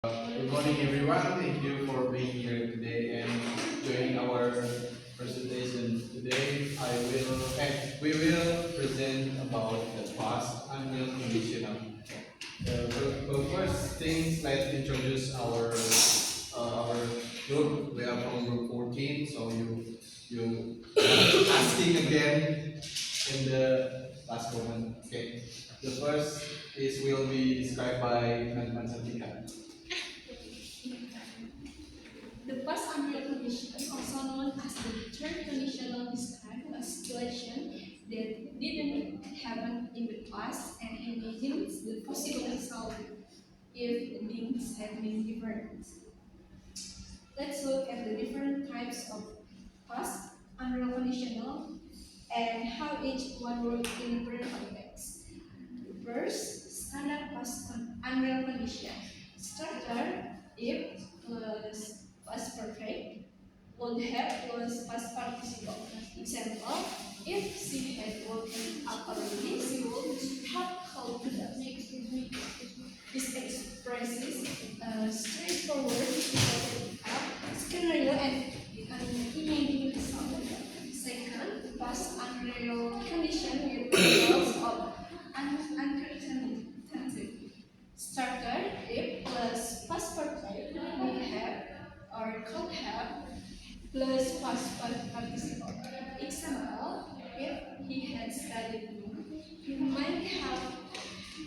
Good morning, everyone. Thank you for being here today and joining our presentation. Today, we will present about the past unreal conditional. But first things, let's introduce our group. We are from group 14, so you asking again in the last moment. Okay. The first is will be described by Nathan Santika. The past unreal condition, also known as the third conditional, describes a situation that didn't happen in the past and imagines the possible result if things had been different. Let's look at the different types of past unreal conditional and how each one works in different contexts. First, standard unreal condition. Starter if plus past perfect would have plus past participle. Example, if she had woken up early, she would have called me. This expresses a straightforward scenario and imaginary result. Second, past unreal condition with results of uncertainty. Starter if plus past perfect would have or could have plus past participle. Example, if he had studied more, he might have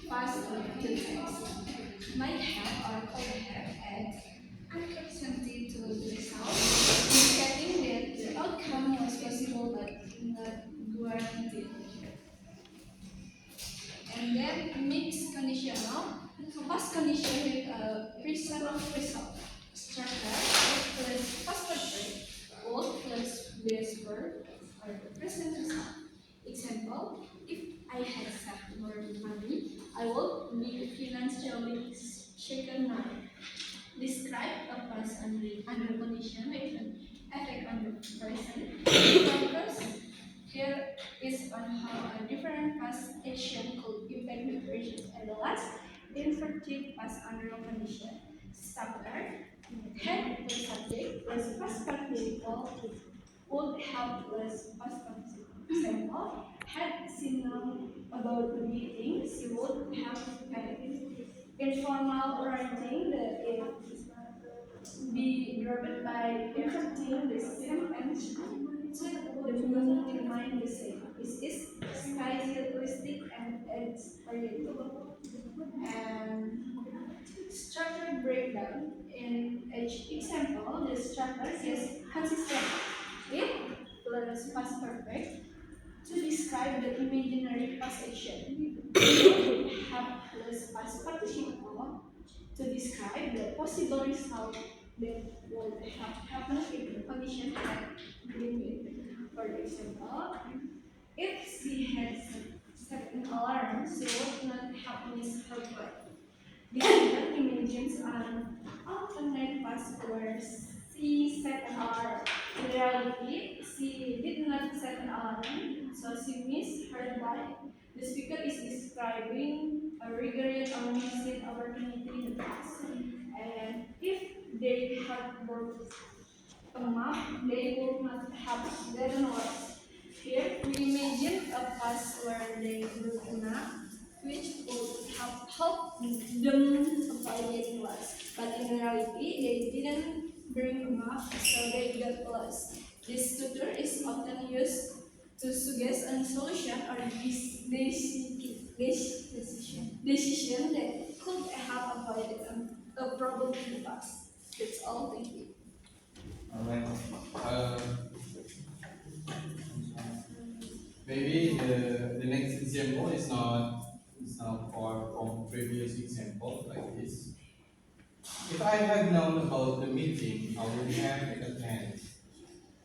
passed the test. Might have or could have add uncertainty to the result, indicating that the outcome was possible but not guaranteed. And then mixed conditional, past condition with a present result. Structure plus past perfect, old plus base verb or the present result. Example, if I had saved more money, I would be financially shaken now. Describe a past under condition with an effect on the present. Focus here is on how a different past action could impact the present. And the last, inverted past under condition. Starter, head plus subject plus past participle would have plus past participle. Example, had she known about the meeting, she would have an informal writing that it be dropped by inverting the sentence to the meaning remain the same. This is stylistic and it's oriental. And structure breakdown in each example, the structure is consistent with plus past perfect to describe the imaginary past action. We have plus past participle to describe the possible result that would have happened if the condition had been met. For example, if she had set an alarm, she would not have missed her flight. This even imagines an alternate past where she set an alarm. In reality, she did not set an alarm, so she missed her flight. The speaker is describing a regret or missed opportunity in the past. And if they had brought a map, they would not have gotten lost. Here, we imagine a past where they brought a map, which would have helped them avoid getting lost. But in reality, they didn't bring a map, so they got lost. This tutor is often used to suggest a solution or decision that could have avoided a problem in the past. That's all. Thank you. All right. Maybe the next example is not far from previous example like this. If I had known about the meeting, I would have attended.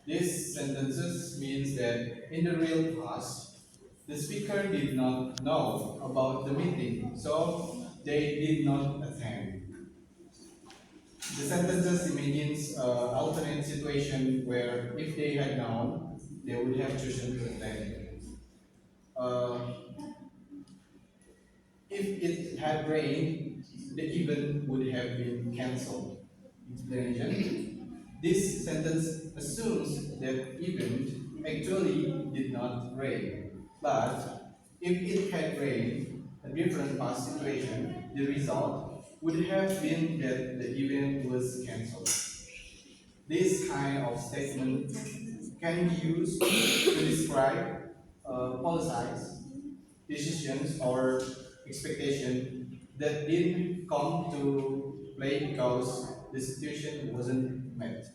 These sentences means that in the real past, the speaker did not know about the meeting, so they did not attend. The sentences imagines alternate situation where if they had known, they would have chosen to attend. Uh, if it had rained, the event would have been cancelled. Explanation: this sentence assumes that event actually did not rain, but if it had rained, a different past situation, the result would have been that the event was cancelled. This kind of statement can be used to describe policies, decisions, or expectation that didn't come to play because the situation wasn't met.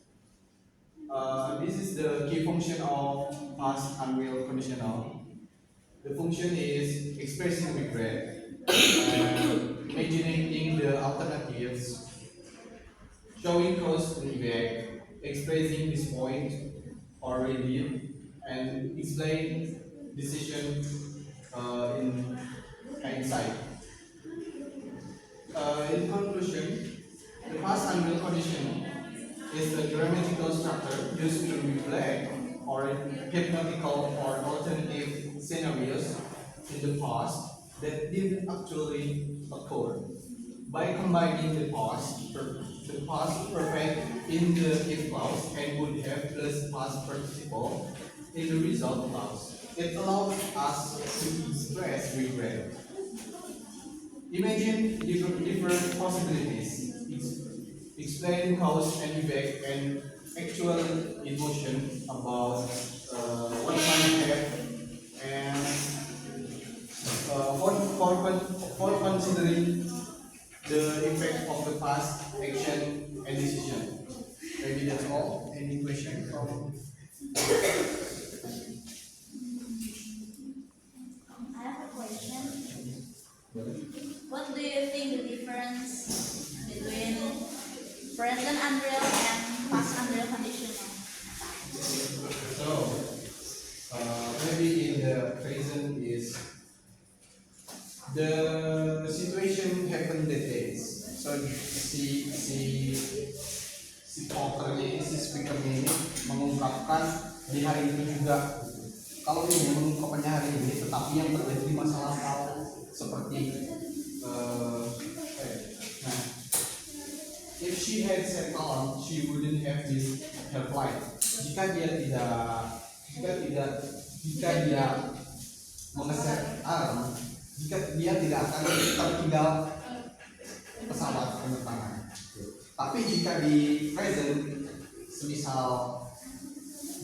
This is the key function of past unreal conditional. The function is expressing regret, imagining the alternatives, showing cause and effect, expressing this point or relief, and explain decision in hindsight. In conclusion, the past unreal condition is a grammatical structure used to reflect or hypnotical or alternative scenarios in the past that didn't actually occur. By combining the past perfect in the if clause and would have plus past participle in the result clause, it allows us to express regret. Imagine different possibilities. Explain cause and effect and actual emotion about what might have and for considering the effect of the past action and decision. Maybe that's all. Any question from? I have a question. What do you think the difference between present unreal and past unreal conditional? So, maybe in the present is the situation happened that days. So si talkernya ini, si speakernya ini mengungkapkan di hari itu juga. Kalau ini mengungkapkannya hari ini, tetapi yang terjadi di masa lampau seperti nah, if she had set alarm, she wouldn't have this her flight. Jika dia mengeset alarm, jika dia tidak akan tertinggal pesawat penerbangan. Tapi jika di present, semisal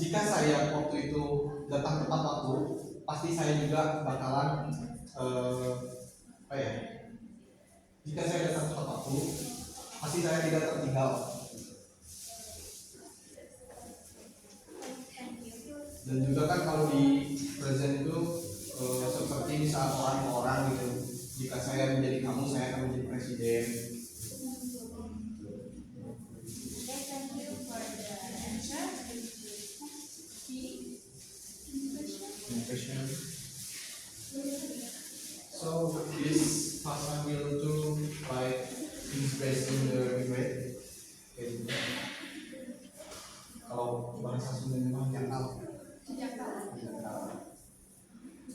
jika saya waktu itu datang tepat waktu, pasti saya juga bakalan jika saya datang tepat waktu, pasti saya tidak tertinggal. Dan juga kan kalau di present itu seperti misal orang gitu, jika saya menjadi kamu, saya akan menjadi presiden. Okay, thank you for the answer. Question. So this past will do by expressing the regret. Kalau bahasa Sunda memang nyakal.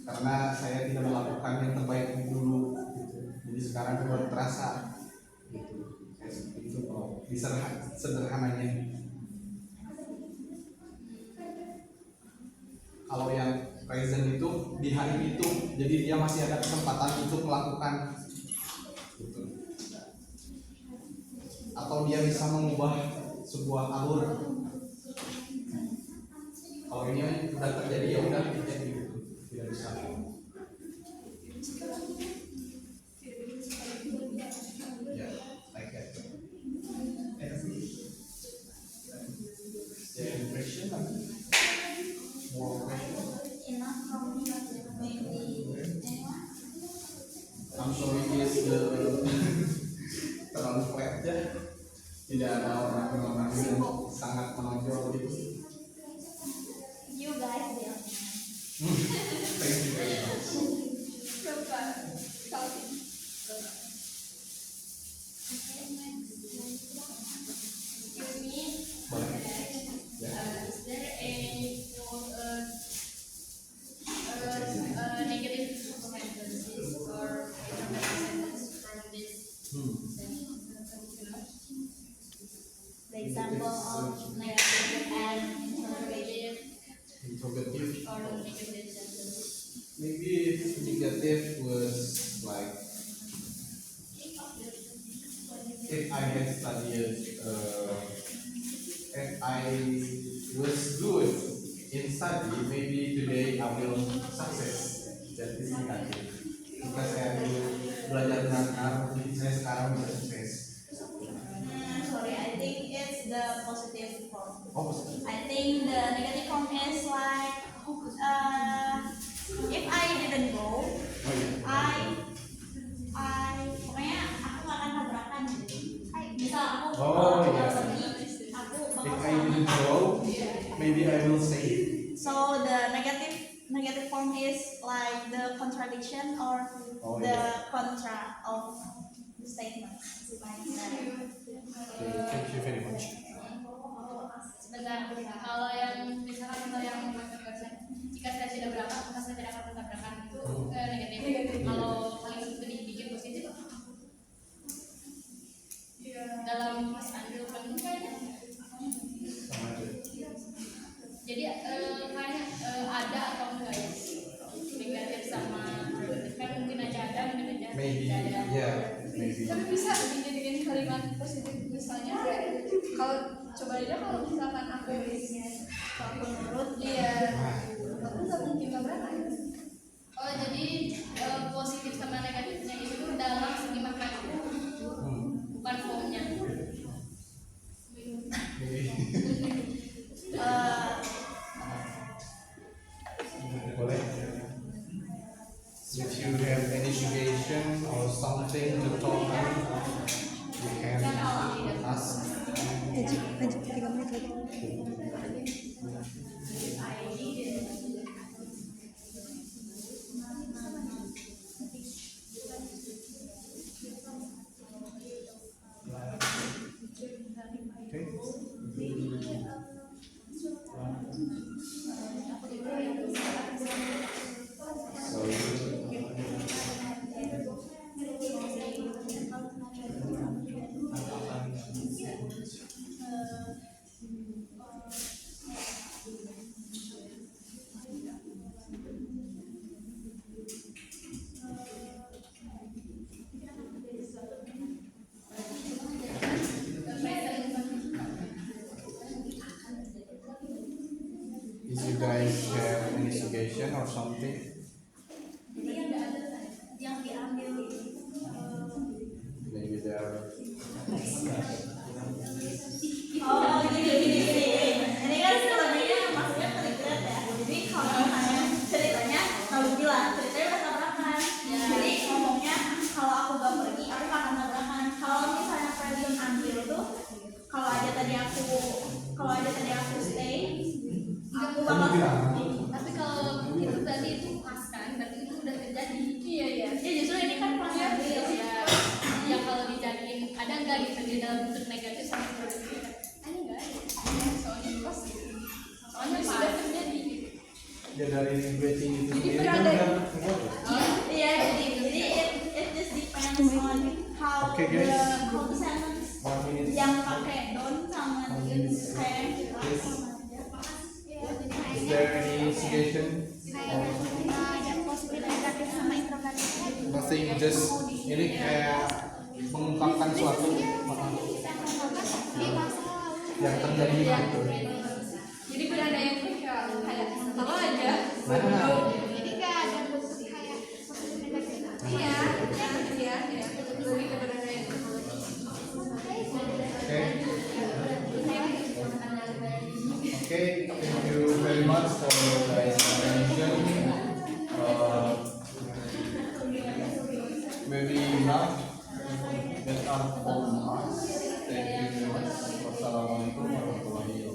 Karena saya tidak melakukan yang terbaik dulu, gitu. Jadi sekarang baru terasa, gitu. Seperti itu kalau sederhananya. Kalau yang present itu di hari itu, jadi dia masih ada kesempatan untuk melakukan, gitu. Atau dia bisa mengubah sebuah alur. Kalau ini udah terjadi ya udah terjadi, gitu. Tidak bisa. Ya, like that. Question, more question. Enough from me, maybe anyone? I'm sorry is terlalu flat ya. Tidak ada orang-orang yang sangat menonjol gitu. You guys, the audience. Thank you very much. Okay, next. Excuse me. Boleh. Ya. Is there a negative sentences or affirmative sentence from this example of negative and interrogative Interrogative. or negative sentence? Maybe if negative was like if I had studied, if I was good in study, maybe today I will success. That is negatif. Jika saya dulu belajar benar, jadi saya sekarang bisa sukses. Sorry, I think it's the positive form. Oh, positif. I think the negative form is like if I didn't go, Oh iya. pokoknya aku nggak akan tabrakan. Misal aku Oh, aku iya. pergi, aku If bakal I didn't go, maybe I will say. So the negative form is like the contradiction or Oh, the yeah. contra of the statement. Thank you very much. Sebentar, kalau yang misalkan kalau yang jika saya tidak berangkat maka saya tidak akan tabrakan itu negatif. Kalau paling itu dibikin positif dalam Mas Andrew penuh kayaknya. Sama aja. Jadi kayaknya ada atau enggak ya negatif sama kan mungkin aja ada mungkin aja Maybe, tidak ada. yeah, maybe. Tapi bisa dijadikan kalimat positif misalnya kalau coba aja kalau misalkan aku menurut dia aku nggak mungkin tabrakan. Oh jadi positif sama negatifnya itu dalam segi makna bukan formnya. Boleh. If you have any suggestion or something to talk about, you can ask. Lanjut 3 menit lagi. Okay. So, if you guys have any suggestion or something, Yang diambil maybe there. oh gini. Ini kan sebenarnya maksudnya terlibat ya. Jadi kalau misalnya ceritanya kalau bilang ceritanya udah tabrakan. Jadi ngomongnya kalau aku gak pergi aku gak akan tabrakan. Kalau misalnya Freddy ambil tuh kalau aja tadi aku stay aku Kamu bakal bilang, Tapi kalau itu tadi itu pas kan, berarti itu udah terjadi. Iya. ya justru ini kan pas ambil Ya, yang kalau dijadiin ada nggak gitu di dalam bentuk negatif sama positif? Ada nggak? Soalnya pas. Soalnya sudah terjadi. ya dari waiting itu Jadi sendiri berada- kan udah negatif. Iya, jadi it just depends on how Okay, guys. the sentence 1 minute. yang pakai don't sama kayak Is there any suggestion? Positif negatif sama interrogatif. Nothing, just ini kayak mengungkapkan suatu yang terjadi gitu. Jadi berada yang kayak kalau aja. Nah, Jadi kayak ada kayak positif negatif. Iya. Lebih ke berada yang Okay, thank you very much for your guys' attention. Maybe not. That's all from us. Thank you very much. Wassalamualaikum warahmatullahi wabarakatuh.